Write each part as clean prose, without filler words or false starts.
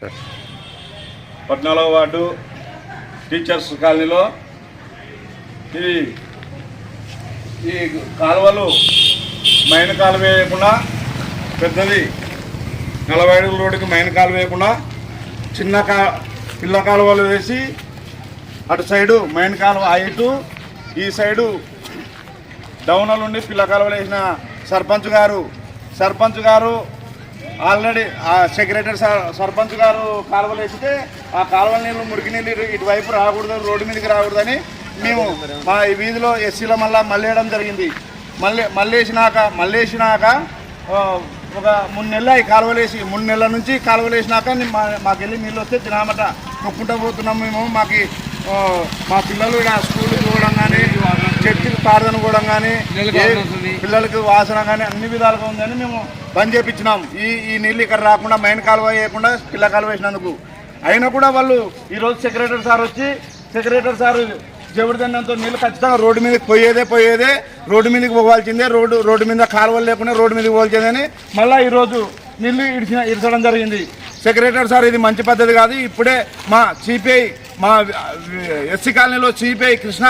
14వ ward teachers కాలనీలో ఈ కాలువలు మైన్ కాలువ వేయకుండా పెద్దది 40 అడుగుల రోడ్డుకి మైన్ కాలువ వేయకుండా చిన్న పిల్ల కాలువలు వేసి అటు సైడు మైన్ కాలువ హైటు ఈ సైడు డౌన్లో ఉండి పిల్ల కాలువలు వేసిన సర్పంచ్ గారు ఆల్రెడీ ఆ సెక్రటరీ సర్పంచ్ గారు కాలువలు వేస్తే ఆ కాలువల నీళ్ళు మురికి నీళ్ళు ఇటువైపు రాకూడదు, రోడ్డు మీదకి రాకూడదని మేము మా ఈ వీధిలో ఎస్సీల మళ్ళీ వేయడం జరిగింది. మళ్ళీ వేసినాక ఒక 3 నెలలు ఈ కాలువలు వేసి 3 నెలల నుంచి కాలువలు వేసినాక మాకు వెళ్ళి నీళ్ళు వస్తే తినామట మొక్కుంటూ పోతున్నాం మేము. మా పిల్లలు ఇక్కడ స్కూల్కి పోవడం కానీ చర్చికి తాడదని పోవడం కానీ పిల్లలకి వాసన కానీ అన్ని విధాలుగా ఉందని మేము బంద్ చేయించినాం. ఈ నీళ్ళు ఇక్కడ రాకుండా మైన్ కాలువ వేయకుండా పిల్ల కాలువ వేసినందుకు. అయినా కూడా వాళ్ళు ఈరోజు సెక్రటరీ సార్ జబర్దన్నంతో నీళ్ళు ఖచ్చితంగా రోడ్డు మీదకి పోయేదే రోడ్డు మీదకి పోవాల్సిందే, రోడ్డు మీద కాలువలు లేకుండా రోడ్డు మీదకి పోవాల్సిందని మళ్ళీ ఈరోజు నీళ్ళు ఇడ్చడం జరిగింది. సెక్రటరీ సార్ ఇది మంచి పద్ధతి కాదు. ఇప్పుడే మా సిపిఐ మా ఎస్సీ కాలనీలో సిపిఐ కృష్ణ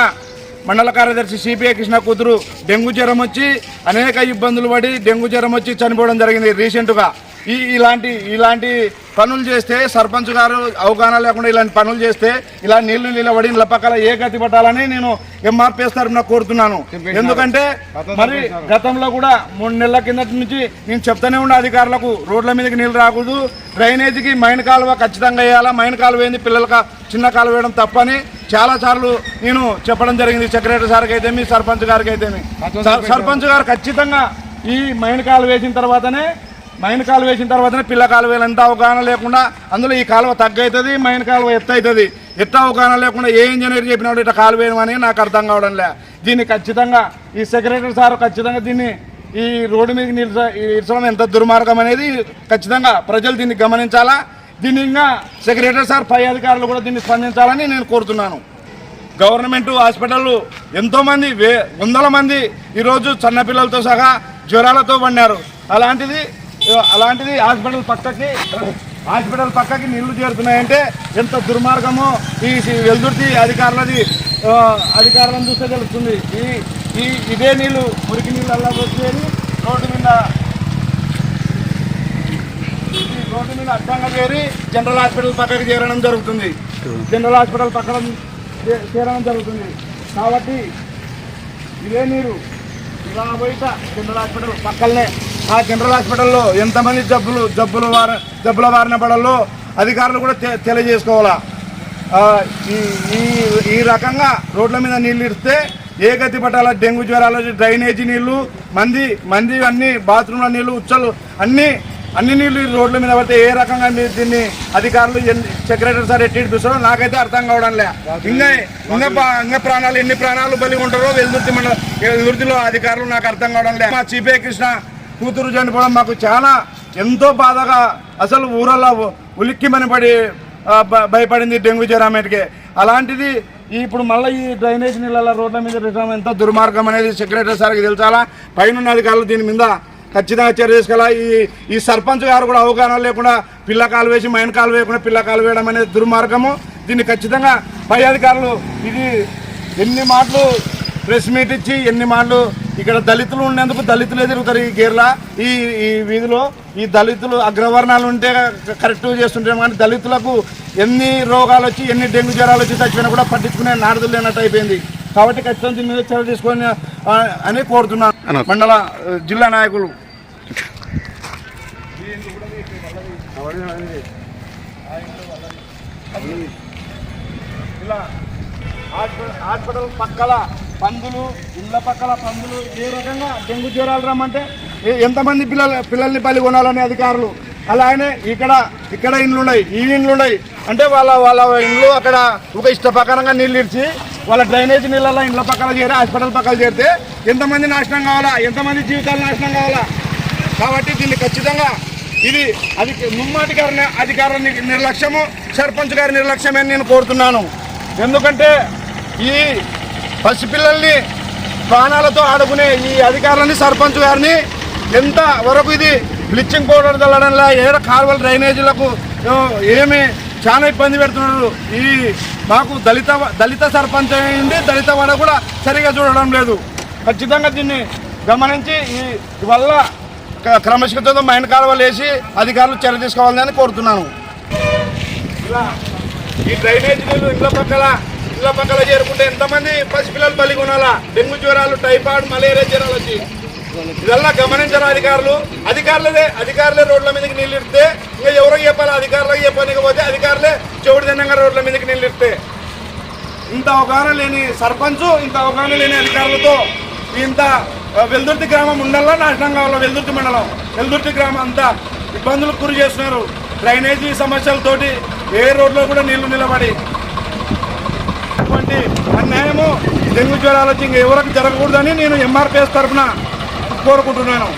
మండల కార్యదర్శి సిపిఐ కృష్ణ కూతురు డెంగ్యూ జ్వరం వచ్చి అనేక ఇబ్బందులు పడి డెంగ్యూ జ్వరం వచ్చి చనిపోవడం జరిగింది రీసెంట్గా. ఇలాంటి పనులు చేస్తే సర్పంచ్ గారు అవగాహన లేకుండా ఇలాంటి పనులు చేస్తే ఇలా నీళ్లు నిలబడి ఇళ్ళ పక్కల ఏ గతి పట్టాలని నేను ఎంఆర్పిఎస్ తరఫున కోరుతున్నాను. ఎందుకంటే మరి గతంలో కూడా 3 నెలల కిందటి నుంచి నేను చెప్తానే ఉండే అధికారులకు రోడ్ల మీదకి నీళ్ళు రాకూడదు, డ్రైనేజీకి మైన్ కాలువ ఖచ్చితంగా వేయాలా, మైన్ కాలువ వేయింది పిల్లలకు చిన్న కాలువ వేయడం తప్పని చాలాసార్లు నేను చెప్పడం జరిగింది. సెక్రటరీ సార్కి అయితేమి సర్పంచ్ గారికి అయితేమి. సర్పంచ్ గారు ఖచ్చితంగా ఈ మైన్ కాలువ వేసిన తర్వాతనే పిల్ల కాలువ ఎంత అవగాహన లేకుండా అందులో ఈ కాలువ తగ్గవుతుంది, మైన్ కాలువ ఎత్తు అవుతుంది. ఎత్త అవగాహన లేకుండా ఏ ఇంజనీర్ చెప్పినప్పుడు ఇట్లా కాలువ వేయమని నాకు అర్థం కావడం లే. దీన్ని ఖచ్చితంగా ఈ సెక్రటరీ సార్ ఖచ్చితంగా దీన్ని ఈ రోడ్డు మీద ఇడ్చడం ఎంత దుర్మార్గం అనేది ఖచ్చితంగా ప్రజలు దీన్ని గమనించాలా. దీన్ని ఇంకా సెక్రటరీ సార్ పై అధికారులు కూడా దీన్ని స్పందించాలని నేను కోరుతున్నాను. గవర్నమెంట్ హాస్పిటళ్ళు ఎంతోమంది 100 మంది ఈరోజు చిన్నపిల్లలతో సహా జ్వరాలతో పడినారు. అలాంటిది హాస్పిటల్ పక్కకి నీళ్లు చేరుతున్నాయంటే ఎంత దుర్మార్గమో ఈ వెల్దుర్తి అధికారులను చూస్తే తెలుస్తుంది. ఇదే నీళ్లు మురికి నీళ్ళు అలా వచ్చేది రోడ్డు మీద అడ్డంగా చేరి జనరల్ హాస్పిటల్ పక్కకి చేరడం జరుగుతుంది. కాబట్టి ఇదే నీరు ఇలా బయట జనరల్ హాస్పిటల్ పక్కనే ఆ జనరల్ హాస్పిటల్లో ఎంతమంది జబ్బుల బారిన పడాలో అధికారులు కూడా తెలియజేసుకోవాలా. ఈ రకంగా రోడ్ల మీద నీళ్ళు ఇస్తే ఏ గతి పట్టాల డెంగ్యూ జ్వరాలు, డ్రైనేజీ నీళ్లు, మంది అన్ని బాత్రూంల నీళ్లు, ఉచ్చలు అన్ని నీళ్లు రోడ్ల మీద పడితే ఏ రకంగా దీన్ని అధికారులు సెక్రటరీ సార్ ఎట్టిపిస్తారో నాకైతే అర్థం కావడం లే. ఎన్ని ప్రాణాలు బలి ఉంటారో వెల్దుర్తిలో అధికారులు నాకు అర్థం కావడం లే. మా సిపిఐ కృష్ణ కూతురు చనిపోవడం మాకు చాలా ఎంతో బాధగా, అసలు ఊరల్లో ఉలిక్కిమని భయపడింది డెంగ్యూ జ్వరానికి. అలాంటిది ఇప్పుడు మళ్ళీ ఈ డ్రైనేజ్ నీళ్ళ రోడ్ల మీద రిటర్న్ ఎంత దుర్మార్గం అనేది సెక్రటరీ సార్కి తెలుసాలా. పైన అధికారులు దీని మీద ఖచ్చితంగా చర్య తీసుకోవాలా. ఈ సర్పంచ్ గారు కూడా అవగాహన లేకుండా పిల్ల కాలు వేసి మైన్ కాలు వేయకుండా పిల్ల కాలు వేయడం అనేది దుర్మార్గము. దీన్ని ఖచ్చితంగా పై అధికారులు ఇది ఎన్ని మాటలు ప్రెస్ మీట్ ఇచ్చి ఎన్ని మాటలు ఇక్కడ దళితులు ఉండేందుకు దళితులు ఎదురుతారు ఈ గేర్ల ఈ వీధిలో. ఈ దళితులు అగ్రవర్ణాలు ఉంటే కరెక్ట్గా చేస్తుంటాం కానీ దళితులకు ఎన్ని రోగాలు వచ్చి ఎన్ని డెంగ్యూ జ్వరాలు వచ్చి చచ్చిపోయినా కూడా పట్టించుకునే నారదులు లేనట్టు అయిపోయింది. కాబట్టి ఖచ్చితంగా దీని మీద చర్య తీసుకొని అని కోరుతున్నాను మండల జిల్లా నాయకులు. ఇలా హాస్పిటల్ పక్కల పందులు, ఇళ్ళ పక్కల పందులు ఏ రకంగా డెంగ్యూ జ్వరాలు రమ్మంటే ఎంతమంది పిల్లల్ని బలి కొనాలని అధికారులు. అలానే ఇక్కడ ఇండ్లు ఉన్నాయి, ఈ ఇండ్లు ఉన్నాయి అంటే వాళ్ళ ఇండ్లు అక్కడ ఒక ఇష్టప్రకారంగా నీళ్ళు ఇచ్చి వాళ్ళ డ్రైనేజ్ నీళ్ళల్లో ఇండ్ల పక్కన చేరి హాస్పిటల్ పక్కన చేరితే ఎంతమంది నాశనం కావాలా, ఎంతమంది జీవితాలు నాశనం కావాలా. కాబట్టి దీన్ని ఖచ్చితంగా అది ముమ్మాటి గారి అధికారుల నిర్లక్ష్యము, సర్పంచ్ గారి నిర్లక్ష్యమే నేను కోరుతున్నాను. ఎందుకంటే ఈ పసిపిల్లల్ని ప్రాణాలతో ఆడుకునే ఈ అధికారులని సర్పంచ్ గారిని ఎంత వరకు ఇది బ్లీచింగ్ పౌడర్ చల్లడంలా ఏడ కాలువల డ్రైనేజీలకు ఏమి చాలా ఇబ్బంది పెడుతున్నారు. ఈ మాకు దళిత సర్పంచ్ అయింది, దళిత వాడ కూడా సరిగా చూడడం లేదు. ఖచ్చితంగా దీన్ని గమనించి ఈ వల్ల క్రమశిక్షణతో మైండ్ కాలువలు వేసి అధికారులు చర్య తీసుకోవాలని కోరుతున్నాను. ఇలా ఈ డ్రైనేజ్ నీళ్ళు ఇళ్ళ పక్కల చేరుకుంటే ఎంతమంది పసిపిల్లలు బలి కొనాలా? డెంగ్యూ జ్వరాలు, టైఫాయిడ్, మలేరియా జ్వరాలు వచ్చి ఇదల్లా గమనించారు అధికారులే రోడ్ల మీదకి నీళ్ళు ఇస్తే ఇంకా ఎవరో చెప్పాలి? అధికారులకు చెప్పనికపోతే అధికారులే చెవుడు దినంగా రోడ్ల మీదకి నీళ్ళు ఇస్తే ఇంత అవగాహన లేని సర్పంచ్, ఇంత అవగాహన లేని అధికారులతో ఇంత వెల్దుర్తి గ్రామం ఉండల్లా నాశనం కావాలా? వెల్దుర్తి గ్రామం అంతా ఇబ్బందులకు గురి చేస్తున్నారు. డ్రైనేజీ సమస్యలతోటి ఏ రోడ్లో కూడా నీళ్లు నిలబడి అటువంటి అన్యాయము డెంగ్యూ జ్వరాలు వచ్చి ఎవరికి జరగకూడదని నేను ఎంఆర్పిఎస్ తరఫున కోరుకుంటున్నాను.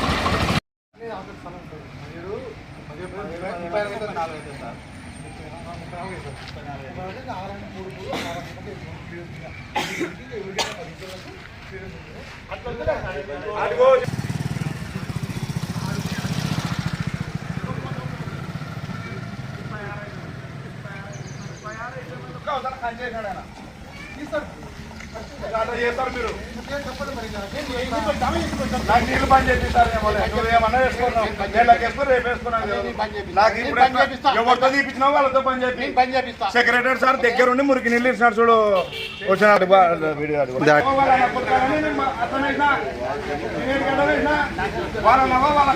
చేస్తారు మీరు నాకు నీళ్ళు పని చేపిస్తారు. నువ్వేమన్నా వేసుకున్నావు, రేపు వేసుకున్నాను. నాకు ఇప్పుడు ఎవరితో తీపించినావు వాళ్ళతో పని చేపిస్తా. సెక్రటరీ సార్ దగ్గరుండి మురికి నీళ్ళు ఇచ్చినాడు చూడు. వచ్చిన వాళ్ళ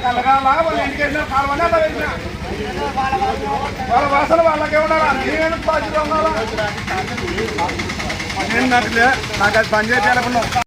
కలగాలా, వాళ్ళ ఇంటికి వేసిన కాలువని అలా వేసిన వాళ్ళ వాసన వాళ్ళకే ఉండాలా? నేను బాధ్యత ఉండాలా? నేను నాకు అది పని చేయాలనుకున్నాను.